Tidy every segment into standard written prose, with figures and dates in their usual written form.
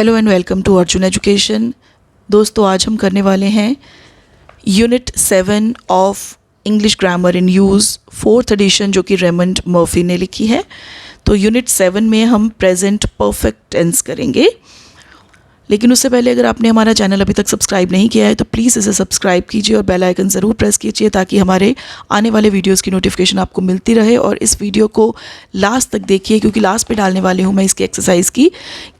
Hello and welcome to Arjun education. दोस्तों, आज हम करने वाले हैं unit 7 of English grammar in use 4th edition, जो कि रेमंड मर्फी ने लिखी है। तो यूनिट 7 में हम प्रेजेंट परफेक्ट टेंस करेंगे, लेकिन उससे पहले अगर आपने हमारा चैनल अभी तक सब्सक्राइब नहीं किया है तो प्लीज़ इसे सब्सक्राइब कीजिए और बेल आइकन ज़रूर प्रेस कीजिए ताकि हमारे आने वाले वीडियोस की नोटिफिकेशन आपको मिलती रहे। और इस वीडियो को लास्ट तक देखिए क्योंकि लास्ट पे डालने वाली हूँ मैं इसकी एक्सरसाइज की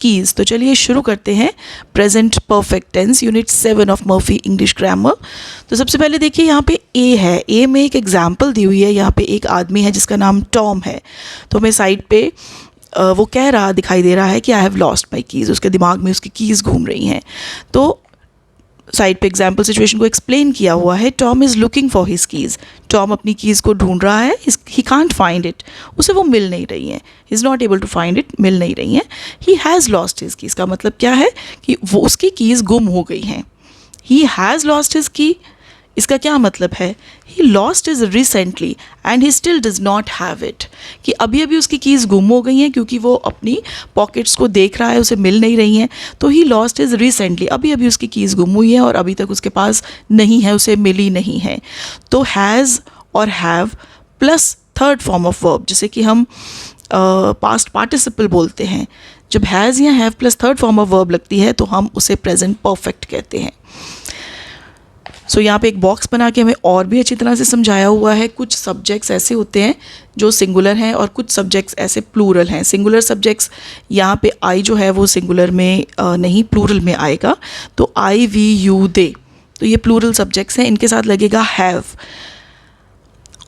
कीज़। तो चलिए शुरू करते हैं present perfect tense unit 7 of Murphy English grammar. तो सबसे पहले देखिए यहाँ पे ए है। ए में एक एग्जाम्पल दी हुई है। यहाँ पे एक आदमी है जिसका नाम टॉम है। तो हमें साइड पे वो कह रहा दिखाई दे रहा है कि I have lost my keys. उसके दिमाग में उसकी कीज़ घूम रही हैं। तो साइड पे एग्जाम्पल सिचुएशन को एक्सप्लेन किया हुआ है। Tom is looking for his keys. Tom अपनी कीज़ को ढूंढ रहा है। He can't find it. उसे वो मिल नहीं रही हैं। He is not able to find it, मिल नहीं रही हैं। He has lost his keys का मतलब क्या है कि वो उसकी कीज़ गुम हो गई हैं। ही हैज़ लॉस्ट हिज की, इसका क्या मतलब है? He lost is recently and he still does not have it, कि अभी अभी उसकी कीज़ गुम हो गई हैं क्योंकि वो अपनी पॉकेट्स को देख रहा है, उसे मिल नहीं रही हैं। तो ही लॉस्ट इज रिसेंटली, अभी अभी उसकी कीज़ गुम हुई है और अभी तक उसके पास नहीं है, उसे मिली नहीं है। तो हैज़ और have plus third form of verb, जिसे कि हम पास्ट पार्टिसिपल बोलते हैं। जब हैज़ या have plus third form of verb लगती है तो हम उसे प्रेजेंट परफेक्ट कहते हैं। सो यहाँ पे एक बॉक्स बना के हमें और भी अच्छी तरह से समझाया हुआ है। कुछ सब्जेक्ट्स ऐसे होते हैं जो सिंगुलर हैं और कुछ सब्जेक्ट्स ऐसे प्लूरल हैं। सिंगुलर सब्जेक्ट्स, यहाँ पे आई जो है वो सिंगुलर में नहीं प्लूरल में आएगा। तो आई, वी, यू, दे, तो ये प्लूरल सब्जेक्ट्स हैं। इनके साथ लगेगा हैव।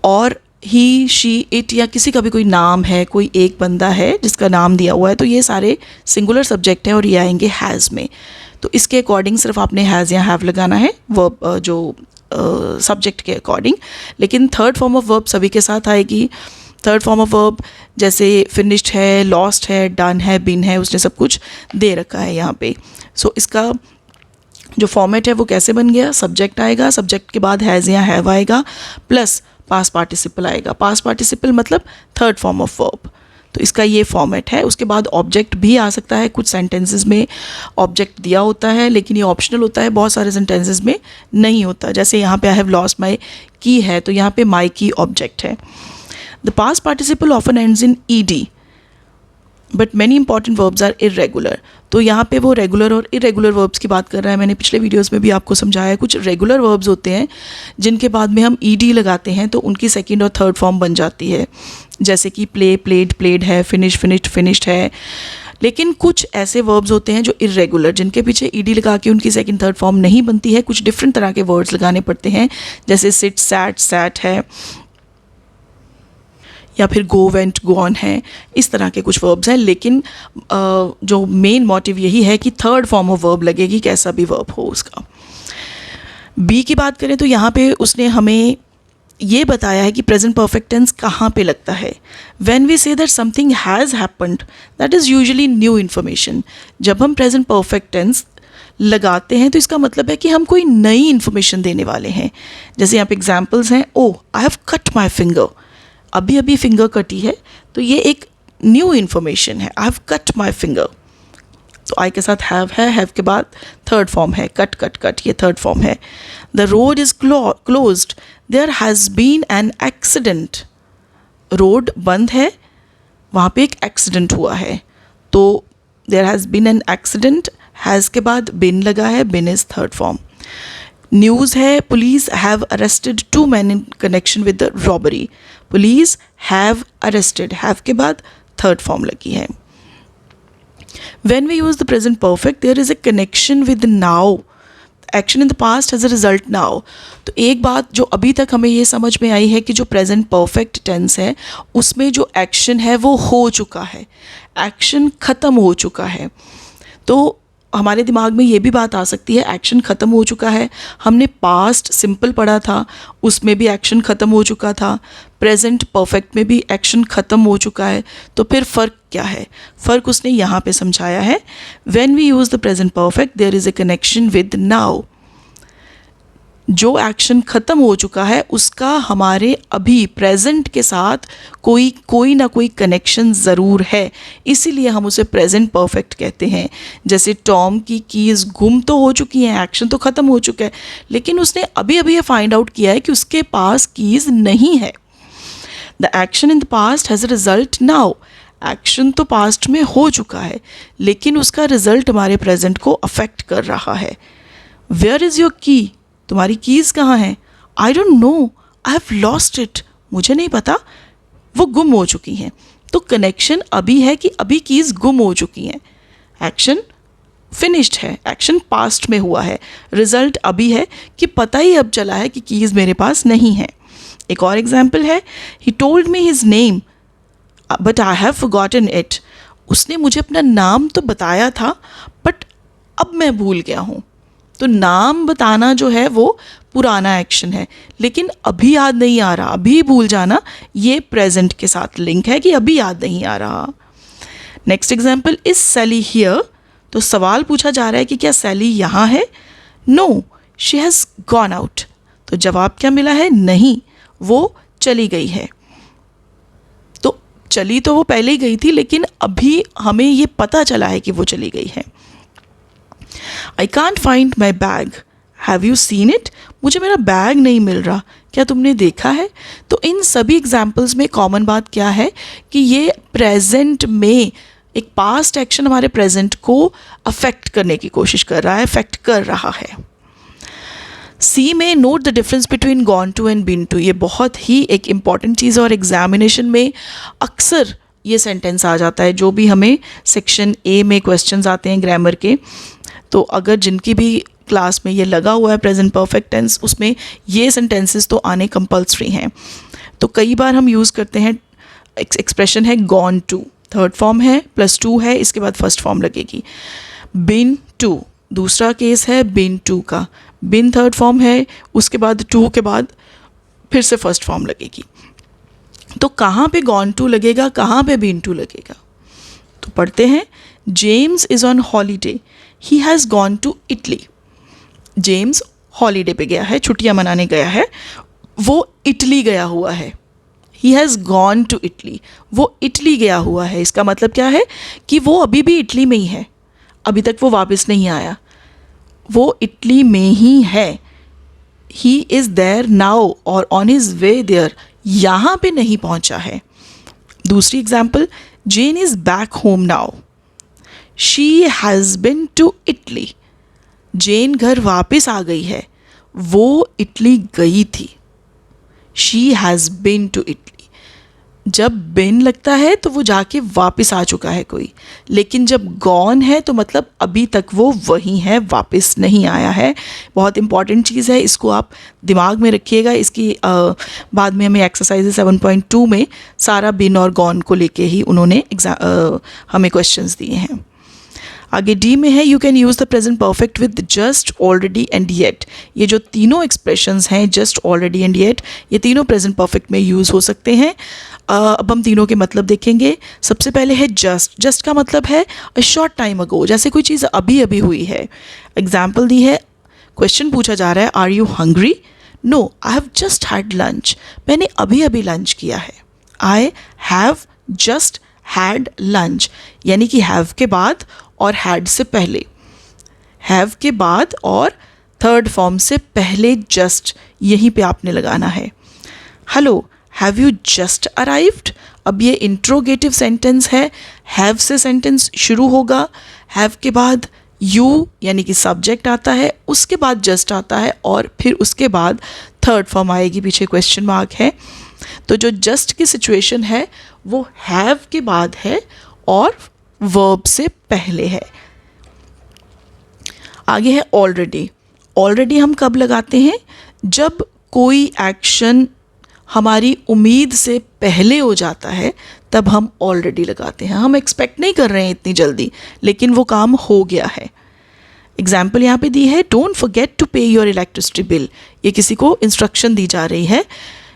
और ही, शी, इट या किसी का भी कोई नाम है, कोई एक बंदा है जिसका नाम दिया हुआ है, तो ये सारे सिंगुलर सब्जेक्ट हैं और ये आएंगे हैज़ में। तो इसके अकॉर्डिंग सिर्फ आपने हैज़ या हैव लगाना है वर्ब जो सब्जेक्ट के अकॉर्डिंग। लेकिन थर्ड फॉर्म ऑफ वर्ब सभी के साथ आएगी। थर्ड फॉर्म ऑफ वर्ब जैसे फिनिश्ड है, लॉस्ट है, डन है, बिन है, उसने सब कुछ दे रखा है यहाँ पे। सो इसका जो फॉर्मेट है वो कैसे बन गया? सब्जेक्ट आएगा, सब्जेक्ट के बाद हैज़ या हैव आएगा, प्लस पास्ट पार्टिसिपल आएगा। पास्ट पार्टिसिपल मतलब थर्ड फॉर्म ऑफ वर्ब। तो इसका ये फॉर्मेट है। उसके बाद ऑब्जेक्ट भी आ सकता है। कुछ सेंटेंसेस में ऑब्जेक्ट दिया होता है लेकिन ये ऑप्शनल होता है, बहुत सारे सेंटेंसेस में नहीं होता। जैसे यहाँ पे आई हैव लॉस्ट माई की है तो यहाँ पे माई की ऑब्जेक्ट है। The past participle often ends in ED but many important verbs are irregular. तो यहाँ पे वो रेगुलर और इरेगुलर वर्ब्स की बात कर रहा है। मैंने पिछले वीडियोस में भी आपको समझाया है। कुछ रेगुलर वर्ब्स होते हैं जिनके बाद में हम ईडी लगाते हैं तो उनकी सेकंड और थर्ड फॉर्म बन जाती है। जैसे कि प्ले, प्लेड, प्लेड है, फिनिश, फिनिश्ड, फिनिश्ड है। लेकिन कुछ ऐसे वर्ब्स होते हैं जो इरेगुलर, जिनके पीछे ईडी लगा के उनकी सेकंड थर्ड फॉर्म नहीं बनती है। कुछ डिफरेंट तरह के वर्ड्स लगाने पड़ते हैं, जैसे सिट, सैट, सैट है, या फिर गो, वेंट, गॉन है। इस तरह के कुछ वर्ब्स हैं। लेकिन जो मेन मोटिव यही है कि थर्ड फॉर्म ऑफ वर्ब लगेगी, कैसा भी वर्ब हो उसका। बी की बात करें तो यहाँ पे उसने हमें ये बताया है कि प्रेजेंट परफेक्ट टेंस कहाँ पे लगता है। When we say that something has happened, that is usually new information. जब हम प्रेजेंट परफेक्ट टेंस लगाते हैं तो इसका मतलब है कि हम कोई नई इन्फॉर्मेशन देने वाले हैं। जैसे यहाँ पे एग्जाम्पल्स हैं। Oh, I have cut my finger, अभी अभी फिंगर कटी है तो ये एक न्यू इन्फॉर्मेशन है। I have cut my finger. तो आई के साथ हैव है, हैव के बाद थर्ड फॉर्म है कट, कट, कट, ये थर्ड फॉर्म है। The road is closed, there has been an accident. Road बंद है, वहाँ पे एक एक्सीडेंट हुआ है। तो there has been an accident, has के बाद बिन लगा है, been is third form. News है, police have arrested 2 men in connection with the robbery. Police have arrested, have के बाद थर्ड फॉर्म लगी है। When we use the present perfect, there is a connection with now. Action in the past has a result now. तो एक बात जो अभी तक हमें ये समझ में आई है कि जो प्रेजेंट परफेक्ट टेंस है उसमें जो एक्शन है वो हो चुका है, एक्शन ख़त्म हो चुका है। तो हमारे दिमाग में ये भी बात आ सकती है एक्शन ख़त्म हो चुका है। हमने पास्ट सिंपल पढ़ा था, उसमें भी एक्शन ख़त्म हो चुका था। प्रेजेंट परफेक्ट में भी एक्शन ख़त्म हो चुका है। तो फिर फ़र्क क्या है? फ़र्क उसने यहाँ पे समझाया है। When we use the present perfect there is a connection with now. जो एक्शन ख़त्म हो चुका है उसका हमारे अभी प्रेजेंट के साथ कोई ना कोई कनेक्शन ज़रूर है, इसीलिए हम उसे प्रेजेंट परफेक्ट कहते हैं। जैसे टॉम की कीज़ गुम तो हो चुकी हैं, एक्शन तो ख़त्म हो चुका है, लेकिन उसने अभी अभी ये फाइंड आउट किया है कि उसके पास कीज़ नहीं है। The action in the past has a result now. Action तो पास्ट में हो चुका है, लेकिन उसका रिजल्ट हमारे प्रेजेंट को अफेक्ट कर रहा है। वेयर इज़ योर की? तुम्हारी कीज़ कहाँ हैं? I don't know, I have lost it. मुझे नहीं पता, वो गुम हो चुकी हैं। तो कनेक्शन अभी है कि अभी कीज़ गुम हो चुकी हैं। एक्शन फिनिश्ड है, एक्शन पास्ट में हुआ है, रिजल्ट अभी है कि पता ही अब चला है कि कीज़ मेरे पास नहीं है। एक और एग्जाम्पल है, he told me his name but I have forgotten it. उसने मुझे अपना नाम तो बताया था बट अब मैं भूल गया हूँ। तो नाम बताना जो है वो पुराना एक्शन है, लेकिन अभी याद नहीं आ रहा, अभी भूल जाना ये प्रेजेंट के साथ लिंक है कि अभी याद नहीं आ रहा। Next example, is Sally here? तो सवाल पूछा जा रहा है कि क्या सैली यहाँ है? No, she has gone out. तो जवाब क्या मिला है? नहीं, वो चली गई है। तो चली तो वो पहले ही गई थी, लेकिन अभी हमें ये पता चला है कि वो चली गई है। I can't find my bag, have you seen it? मुझे मेरा बैग नहीं मिल रहा, क्या तुमने देखा है? तो इन सभी एग्जाम्पल्स में कॉमन बात क्या है कि ये प्रेजेंट में एक पास्ट एक्शन हमारे प्रेजेंट को अफेक्ट करने की कोशिश कर रहा है, अफेक्ट कर रहा है। सी में note the difference between gone to and been to. ये बहुत ही एक इम्पॉर्टेंट चीज़ है और एग्जामिनेशन में अक्सर ये सेंटेंस आ जाता है। जो भी हमें सेक्शन ए में क्वेश्चंस आते हैं ग्रामर के, तो अगर जिनकी भी क्लास में ये लगा हुआ है प्रेजेंट परफेक्ट टेंस, उसमें ये सेंटेंसेस तो आने कंपल्सरी हैं। तो कई बार हम यूज़ करते हैं एक्सप्रेशन है गॉन टू, थर्ड फॉर्म है, +2 है, इसके बाद फर्स्ट फॉर्म लगेगी। बिन टू दूसरा केस है बिन टू का, बिन थर्ड फॉर्म है, उसके बाद टू के बाद फिर से फर्स्ट फॉर्म लगेगी। तो कहाँ पे गॉन टू लगेगा, कहाँ पे बिन टू लगेगा? तो पढ़ते हैं, James is on holiday, he has gone to Italy. James holiday पे गया है, छुट्टियाँ मनाने गया है, वो इटली गया हुआ है। He has gone to Italy, वो इटली गया हुआ है। इसका मतलब क्या है कि वो अभी भी इटली में ही है, अभी तक वो वापस नहीं आया, वो इटली में ही है। ही इज़ देयर नाउ और ऑन हिज वे देयर, यहाँ पे नहीं पहुँचा है। दूसरी example, Jane is back home now, she has been to Italy. Jane घर वापस आ गई है, वो इटली गई थी। She has been to Italy. जब बिन लगता है तो वो जाके वापस आ चुका है कोई, लेकिन जब गॉन है तो मतलब अभी तक वो वहीं है, वापस नहीं आया है। बहुत इंपॉर्टेंट चीज़ है, इसको आप दिमाग में रखिएगा। इसकी बाद में हमें एक्सरसाइज 7.2 में सारा बिन और गॉन को लेके ही उन्होंने हमें क्वेश्चंस दिए हैं। आगे डी में है, you can use the present perfect with just, already and yet. ये जो तीनों एक्सप्रेशंस हैं, जस्ट, ऑलरेडी एंड येट, ये तीनों प्रेजेंट परफेक्ट में यूज़ हो सकते हैं। अब हम तीनों के मतलब देखेंगे। सबसे पहले है जस्ट। जस्ट का मतलब है अ शॉर्ट टाइम अगो, जैसे कोई चीज़ अभी अभी हुई है। एग्जाम्पल दी है, क्वेश्चन पूछा जा रहा है, are you hungry? No, I have just had lunch, मैंने अभी अभी लंच किया है। I have just had lunch, यानी कि हैव के बाद और हैड से पहले, हैव के बाद और थर्ड फॉर्म से पहले जस्ट, यहीं पे आपने लगाना है। Hello, have you just arrived? अब ये इंट्रोगेटिव सेंटेंस है, हैव से सेंटेंस शुरू होगा, हैव के बाद यू यानी कि सब्जेक्ट आता है, उसके बाद जस्ट आता है और फिर उसके बाद थर्ड फॉर्म आएगी, पीछे क्वेश्चन मार्क है। तो जो जस्ट की सिचुएशन है वो हैव के बाद है और वर्ब से पहले है। आगे है ऑलरेडी। ऑलरेडी हम कब लगाते हैं? जब कोई एक्शन हमारी उम्मीद से पहले हो जाता है, तब हम ऑलरेडी लगाते हैं। हम एक्सपेक्ट नहीं कर रहे हैं इतनी जल्दी, लेकिन वो काम हो गया है। एग्जाम्पल यहाँ पे दी है, डोंट फॉरगेट टू पे योर इलेक्ट्रिसिटी बिल। ये किसी को इंस्ट्रक्शन दी जा रही है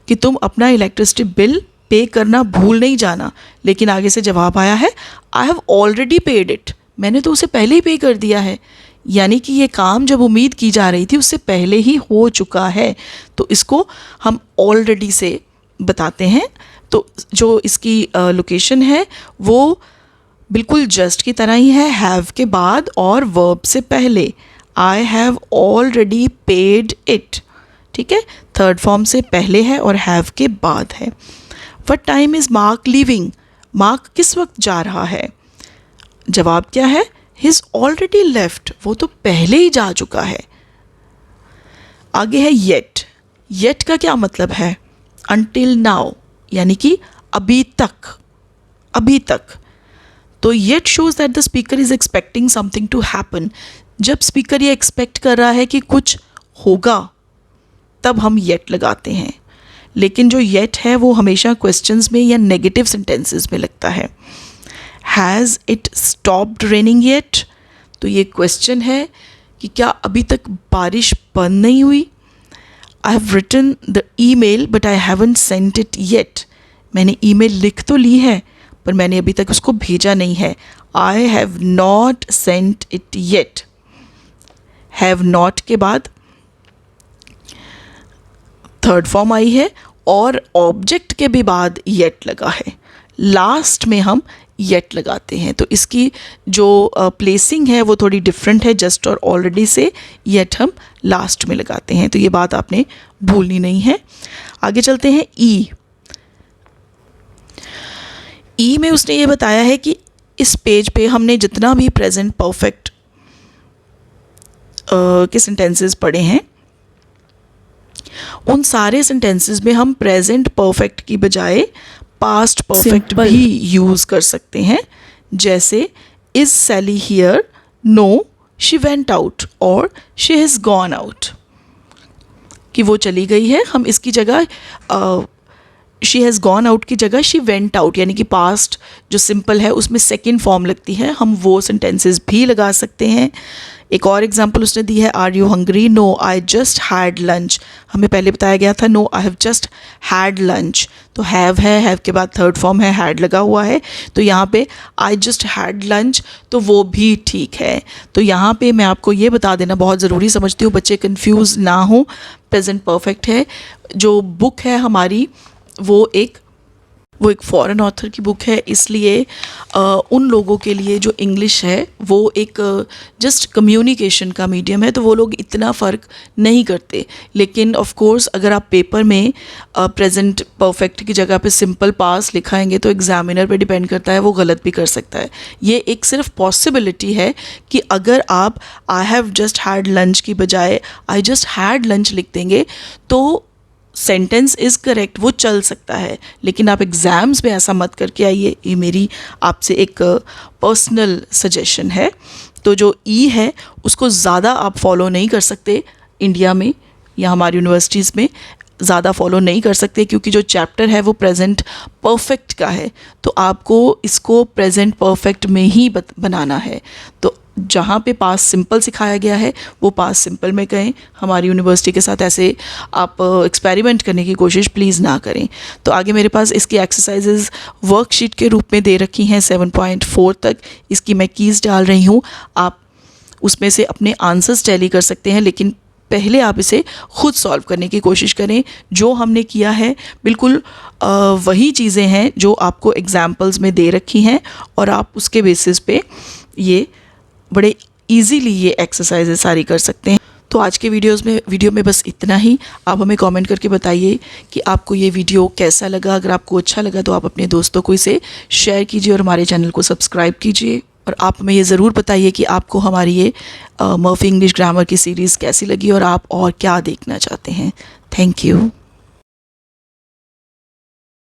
कि तुम अपना इलेक्ट्रिसिटी बिल पे करना भूल नहीं जाना, लेकिन आगे से जवाब आया है, I have already paid it, मैंने तो उसे पहले ही पे कर दिया है। यानी कि ये काम जब उम्मीद की जा रही थी उससे पहले ही हो चुका है, तो इसको हम ऑलरेडी से बताते हैं। तो जो इसकी लोकेशन है वो बिल्कुल जस्ट की तरह ही है, हैव के बाद और वर्ब से पहले। I have already paid it, ठीक है, थर्ड फॉर्म से पहले है और हैव के बाद है। What time is mark leaving, mark किस वक्त जा रहा है? जवाब क्या है? ही इज़ ऑलरेडी लेफ्ट, वो तो पहले ही जा चुका है। आगे है येट। येट का क्या मतलब है? अनटिल नाउ, यानी कि अभी तक, अभी तक। तो yet shows that the speaker is expecting something to happen. जब स्पीकर ये एक्सपेक्ट कर रहा है कि कुछ होगा तब हम येट लगाते हैं, लेकिन जो येट है वो हमेशा क्वेश्चंस में या नेगेटिव सेंटेंसेस में लगता है। Has it stopped raining yet, तो ये क्वेश्चन है कि क्या अभी तक बारिश बंद नहीं हुई। I have written the email but I haven't sent it yet, मैंने ईमेल लिख तो ली है पर मैंने अभी तक उसको भेजा नहीं है। I have not sent it yet. Have not के बाद थर्ड फॉर्म आई है और ऑब्जेक्ट के भी बाद येट लगा है। लास्ट में हम येट लगाते हैं, तो इसकी जो प्लेसिंग है वो थोड़ी डिफरेंट है। जस्ट और ऑलरेडी से येट हम लास्ट में लगाते हैं, तो ये बात आपने भूलनी नहीं है। आगे चलते हैं ई। ई में उसने ये बताया है कि इस पेज पे हमने जितना भी प्रेजेंट परफेक्ट के सेंटेंसेस पढ़े हैं उन सारे सेंटेंसेस में हम प्रेजेंट परफेक्ट की बजाय पास्ट परफेक्ट भी यूज कर सकते हैं। जैसे is Sally here, no she went out और शी हैज़ गॉन आउट, कि वो चली गई है। हम इसकी जगह शी हैज़ गॉन आउट की जगह शी वेंट आउट, यानी कि पास्ट जो सिंपल है उसमें सेकेंड फॉर्म लगती है, हम वो सेंटेंसेस भी लगा सकते हैं। एक और एग्जांपल उसने दी है, are you hungry, no I just had lunch. हमें पहले बताया गया था no I have just had lunch, तो हैव है, हैव के बाद थर्ड फॉर्म है, हैड लगा हुआ है, तो यहाँ पे आई जस्ट हैड लंच, तो वो भी ठीक है। तो यहाँ पे मैं आपको ये बता देना बहुत ज़रूरी समझती हूँ, बच्चे कंफ्यूज ना हो। प्रेजेंट परफेक्ट है, जो बुक है हमारी वो एक फॉरेन ऑथर की बुक है, इसलिए उन लोगों के लिए जो इंग्लिश है वो एक जस्ट कम्युनिकेशन का मीडियम है, तो वो लोग इतना फ़र्क नहीं करते। लेकिन ऑफ कोर्स अगर आप पेपर में प्रेजेंट परफेक्ट की जगह पे सिंपल पास लिखाएंगे तो एग्जामिनर पे डिपेंड करता है, वो गलत भी कर सकता है। ये एक सिर्फ पॉसिबिलिटी है कि अगर आप आई हैव जस्ट हैड लंच की बजाय आई जस्ट हैड लंच लिख देंगे तो सेंटेंस इज़ करेक्ट, वो चल सकता है। लेकिन आप एग्ज़ाम्स में ऐसा मत करके आइए, ये मेरी आपसे एक पर्सनल सजेशन है। तो जो ई है उसको ज़्यादा आप फॉलो नहीं कर सकते इंडिया में या हमारी यूनिवर्सिटीज़ में ज़्यादा फॉलो नहीं कर सकते, क्योंकि जो चैप्टर है वो प्रेजेंट परफेक्ट का है, तो आपको इसको प्रेजेंट परफेक्ट में ही बनाना है। तो जहाँ पे पास सिंपल सिखाया गया है वो पास सिंपल में कहें। हमारी यूनिवर्सिटी के साथ ऐसे आप एक्सपेरिमेंट करने की कोशिश प्लीज़ ना करें। तो आगे मेरे पास इसकी एक्सरसाइजेज वर्कशीट के रूप में दे रखी हैं 7.4 तक। इसकी मैं कीज़ डाल रही हूँ, आप उसमें से अपने आंसर्स टैली कर सकते हैं, लेकिन पहले आप इसे खुद सॉल्व करने की कोशिश करें। जो हमने किया है बिल्कुल वही चीज़ें हैं जो आपको एग्जाम्पल्स में दे रखी हैं, और आप उसके बेसिस पे ये बड़े इजीली ये एक्सरसाइजेज सारी कर सकते हैं। तो आज के वीडियो में बस इतना ही। आप हमें कमेंट करके बताइए कि आपको ये वीडियो कैसा लगा। अगर आपको अच्छा लगा तो आप अपने दोस्तों को इसे शेयर कीजिए और हमारे चैनल को सब्सक्राइब कीजिए। और आप हमें ये ज़रूर बताइए कि आपको हमारी ये मर्फी इंग्लिश ग्रामर की सीरीज़ कैसी लगी और आप और क्या देखना चाहते हैं। Thank you.